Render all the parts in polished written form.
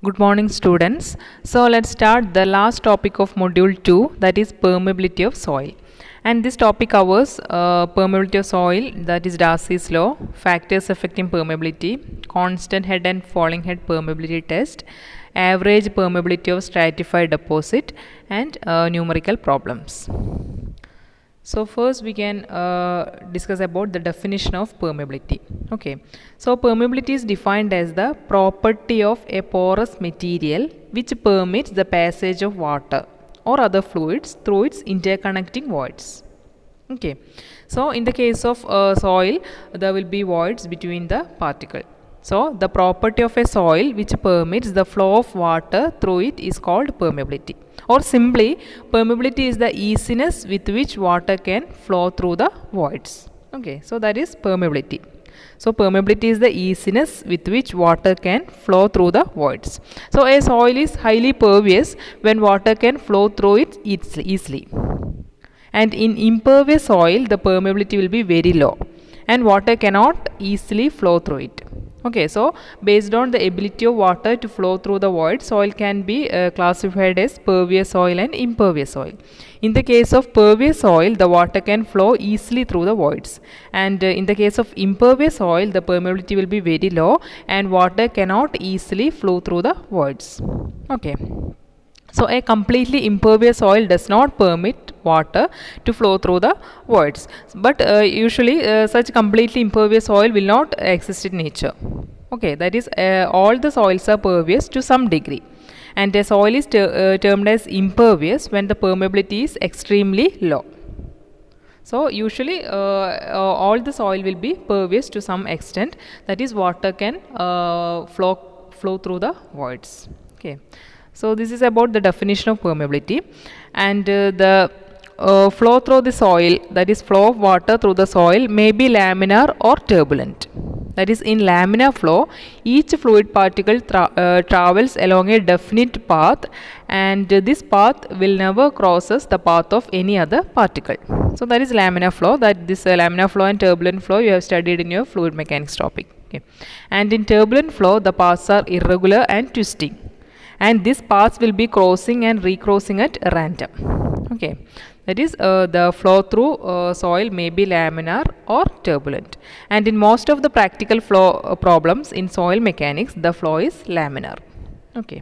Good morning, students. So let's start the last topic of module 2, that is permeability of soil. And this topic covers permeability of soil, that is Darcy's law, factors affecting permeability, constant head and falling head permeability test, average permeability of stratified deposit, and numerical problems. So first we can discuss about the definition of permeability. Okay, so permeability is defined as the property of a porous material which permits the passage of water or other fluids through its interconnecting voids. Okay, so in the case of soil, there will be voids between the particle. So the property of a soil which permits the flow of water through it is called permeability. Or simply, permeability is the easiness with which water can flow through the voids. Okay, so that is permeability. So permeability is the easiness with which water can flow through the voids. So a soil is highly pervious when water can flow through it easily. And in impervious soil, the permeability will be very low and water cannot easily flow through it. Okay, so based on the ability of water to flow through the void, soil can be classified as pervious soil and impervious soil. In the case of pervious soil, the water can flow easily through the voids, and in the case of impervious soil, the permeability will be very low and water cannot easily flow through the voids. Okay. So a completely impervious soil does not permit water to flow through the voids, but usually such completely impervious soil will not exist in nature. Okay, that is all the soils are pervious to some degree, and a soil is termed as impervious when the permeability is extremely low. So usually all the soil will be pervious to some extent, that is water can flow through the voids. Okay. So this is about the definition of permeability, and the flow through the soil, that is flow of water through the soil, may be laminar or turbulent. That is, in laminar flow, each fluid particle travels along a definite path, and this path will never crosses the path of any other particle. So that is laminar flow. That this laminar flow and turbulent flow you have studied in your fluid mechanics topic. Okay. And in turbulent flow, the paths are irregular and twisting, and these paths will be crossing and recrossing at random. Okay, that is the flow through soil may be laminar or turbulent, and in most of the practical flow problems in soil mechanics, the flow is laminar. Okay.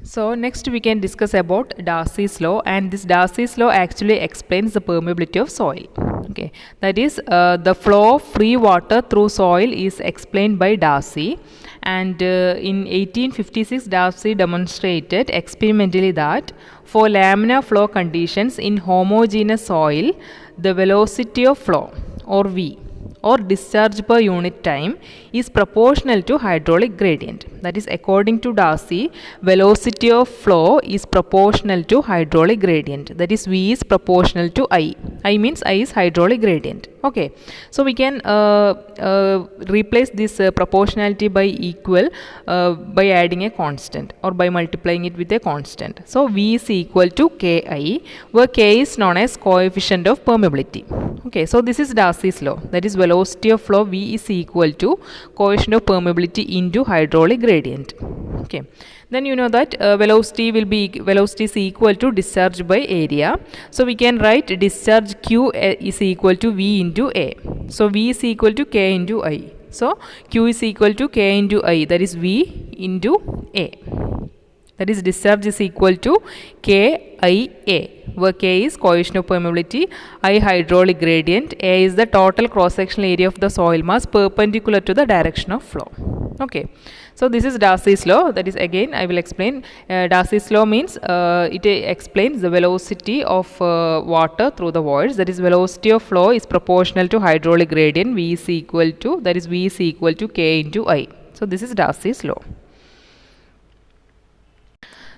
So next we can discuss about Darcy's law, and this Darcy's law actually explains the permeability of soil. Okay, that is the flow of free water through soil is explained by Darcy, and in 1856 Darcy demonstrated experimentally that for laminar flow conditions in homogeneous soil, the velocity of flow, or V, or discharge per unit time, is proportional to hydraulic gradient. That is, according to Darcy, velocity of flow is proportional to hydraulic gradient. That is, V is proportional to I. I means I is hydraulic gradient. Okay, so we can replace this proportionality by equal by adding a constant or by multiplying it with a constant. So V is equal to Ki, where K is known as coefficient of permeability. Okay, so this is Darcy's law. That is, velocity of flow V is equal to coefficient of permeability into hydraulic gradient. Okay, then you know that velocity is equal to discharge by area. So we can write discharge Q is equal to V into A. So V is equal to K into I. So Q is equal to K into I, that is V into A. That is, discharge is equal to KIA, where K is coefficient of permeability, I hydraulic gradient, A is the total cross-sectional area of the soil mass perpendicular to the direction of flow. Okay, so this is Darcy's law. That is, again I will explain. Darcy's law means it explains the velocity of water through the voids. That is, velocity of flow is proportional to hydraulic gradient, V is equal to, that is, V is equal to K into I. So this is Darcy's law.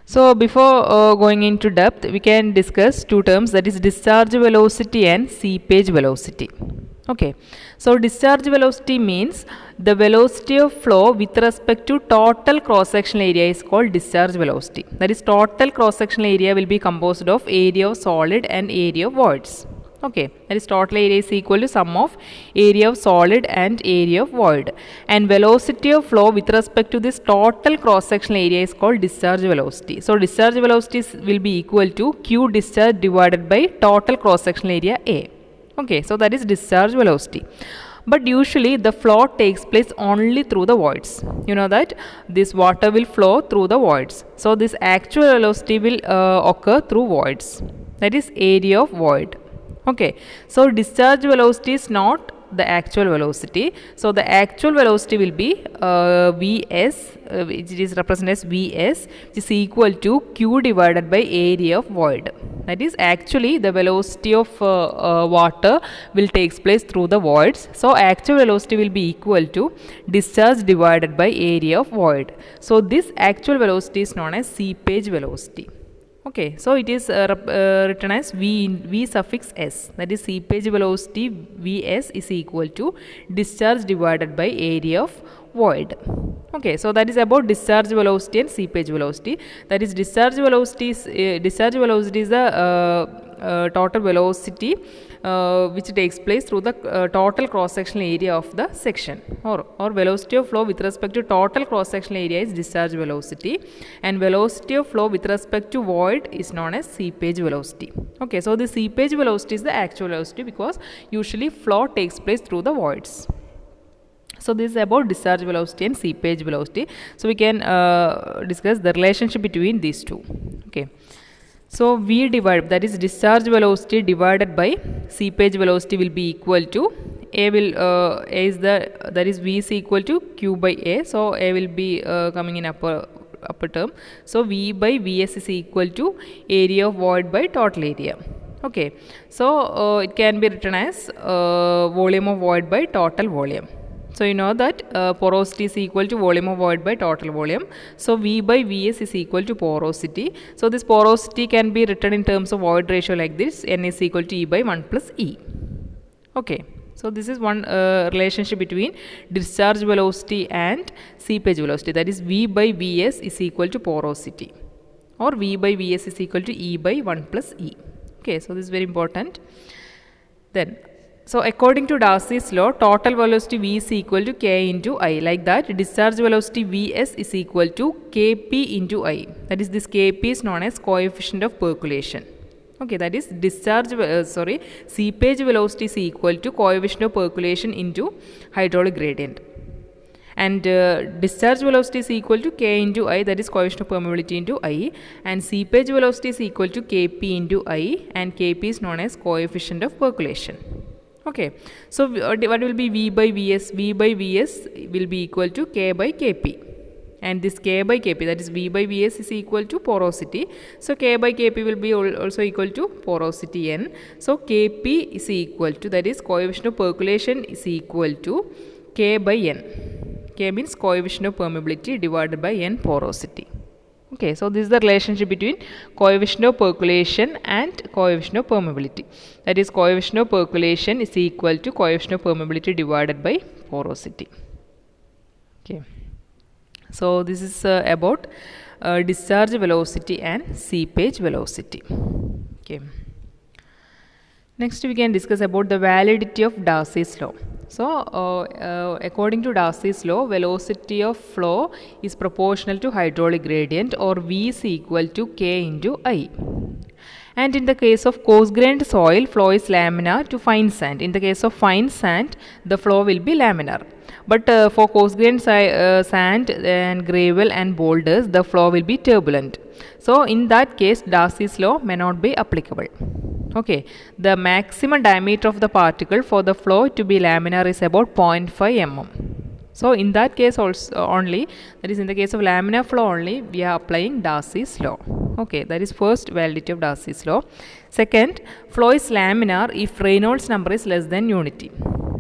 So before going into depth, we can discuss two terms, that is discharge velocity and seepage velocity. Okay, so discharge velocity means the velocity of flow with respect to total cross-sectional area is called discharge velocity. That is, total cross-sectional area will be composed of area of solid and area of voids. Okay, that is total area is equal to sum of area of solid and area of void, and velocity of flow with respect to this total cross sectional area is called discharge velocity. So discharge velocity will be equal to q discharge divided by total cross sectional area A. Okay, so that is discharge velocity. But usually the flow takes place only through the voids. You know that this water will flow through the voids, so this actual velocity will occur through voids, that is area of void. Okay, so discharge velocity is not the actual velocity. So the actual velocity will be Vs, which is represented as Vs, which is equal to Q divided by area of void. That is actually the velocity of water will takes place through the voids. So actual velocity will be equal to discharge divided by area of void. So this actual velocity is known as seepage velocity. Okay, so it is written as V suffix S, that is seepage velocity Vs is equal to discharge divided by area of void. Okay, so that is about discharge velocity and seepage velocity. That is discharge velocity is the total velocity which takes place through the total cross sectional area of the section, or velocity of flow with respect to total cross sectional area is discharge velocity, and velocity of flow with respect to void is known as seepage velocity. Okay, so the seepage velocity is the actual velocity because usually flow takes place through the voids. So this is about discharge velocity and seepage velocity. So we can discuss the relationship between these two. Okay, so V divide, that is discharge velocity divided by seepage velocity, will be equal to A will A is the, that is V is equal to Q by A. So A will be coming in upper term. So V by Vs is equal to area of void by total area. Okay, so it can be written as volume of void by total volume. So you know that porosity is equal to volume of void by total volume. So V by Vs is equal to porosity. So this porosity can be written in terms of void ratio like this: N is equal to E by 1 plus E. Okay, so this is one relationship between discharge velocity and seepage velocity, that is V by Vs is equal to porosity, or V by Vs is equal to E by 1 plus E. Okay, so this is very important. Then, so according to Darcy's law, total velocity V is equal to K into I. Like that, discharge velocity Vs is equal to Kp into I. That is, this Kp is known as coefficient of percolation. Okay, that is seepage velocity is equal to coefficient of percolation into hydraulic gradient. And discharge velocity is equal to K into I, that is coefficient of permeability into I, and seepage velocity is equal to Kp into I, and Kp is known as coefficient of percolation. Okay, so what will be V by Vs? V by Vs will be equal to K by Kp, and this K by Kp, that is V by Vs, is equal to porosity. So K by Kp will be also equal to porosity N. So Kp is equal to, that is coefficient of percolation, is equal to K by N. K means coefficient of permeability divided by N porosity. Okay, so this is the relationship between coefficient of percolation and coefficient of permeability. That is, coefficient of percolation is equal to coefficient of permeability divided by porosity. Okay, so this is about discharge velocity and seepage velocity. Okay. Next we can discuss about the validity of Darcy's law. So according to Darcy's law, velocity of flow is proportional to hydraulic gradient, or V is equal to K into I. And in the case of coarse-grained soil, flow is laminar to fine sand. In the case of fine sand, the flow will be laminar. But for coarse-grained sand and gravel and boulders, the flow will be turbulent. So in that case, Darcy's law may not be applicable. Okay, the maximum diameter of the particle for the flow to be laminar is about 0.5 mm. So in that case also only, that is in the case of laminar flow only, we are applying Darcy's law. Okay, that is first validity of Darcy's law. Second, flow is laminar if Reynolds number is less than unity.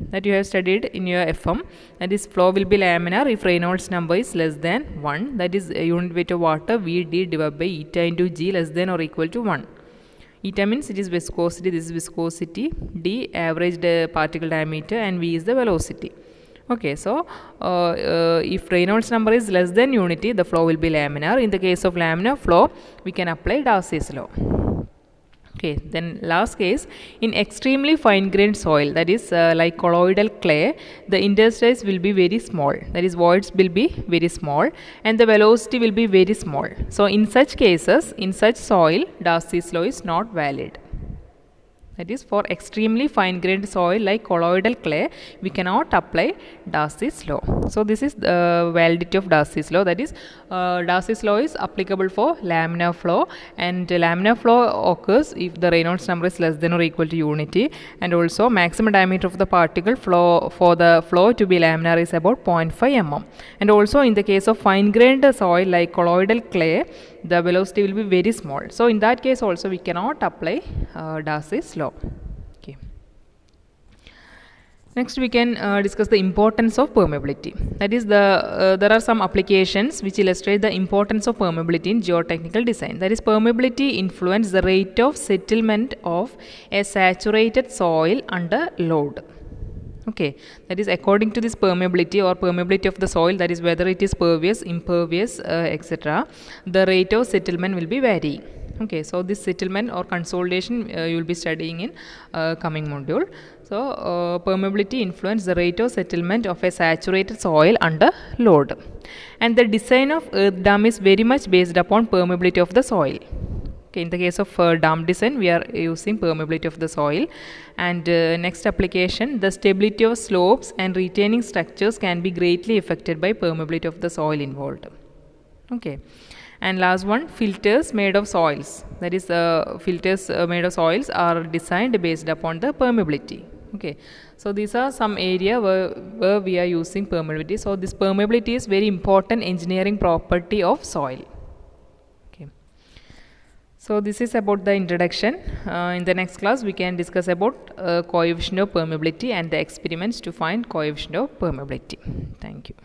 That you have studied in your FM. That is, flow will be laminar if Reynolds number is less than 1. That is, unit weight of water Vd divided by eta into G less than or equal to 1. Eta means it is viscosity, this is viscosity, D average particle diameter, and V is the velocity. Okay, so if Reynolds number is less than unity, the flow will be laminar. In the case of laminar flow, we can apply Darcy's law. Okay, then last case, in extremely fine grained soil, that is like colloidal clay, the interstices will be very small, that is voids will be very small, and the velocity will be very small. So in such cases, in such soil, Darcy's law is not valid. That is, for extremely fine grained soil like colloidal clay, we cannot apply Darcy's law. So this is the validity of Darcy's law. That is, Darcy's law is applicable for laminar flow, and laminar flow occurs if the Reynolds number is less than or equal to unity, and also maximum diameter of the particle flow for the flow to be laminar is about 0.5 mm. And also in the case of fine grained soil like colloidal clay, the velocity will be very small. So in that case also we cannot apply Darcy's law. Okay. Next we can discuss the importance of permeability. That is, there are some applications which illustrate the importance of permeability in geotechnical design. That is, permeability influences the rate of settlement of a saturated soil under load. Okay, that is, according to this permeability or permeability of the soil, that is whether it is pervious, impervious, etc., the rate of settlement will be varying. Okay, so this settlement or consolidation you will be studying in coming module. So permeability influences the rate of settlement of a saturated soil under load, and the design of earth dam is very much based upon permeability of the soil. Okay, in the case of dam design, we are using permeability of the soil. And next application, the stability of slopes and retaining structures can be greatly affected by permeability of the soil involved. Okay, and last one, filters made of soils. That is, filters made of soils are designed based upon the permeability. Okay, so these are some area where we are using permeability. So this permeability is very important engineering property of soil. So this is about the introduction. In the next class we can discuss about coefficient of permeability and the experiments to find coefficient of permeability. Thank you.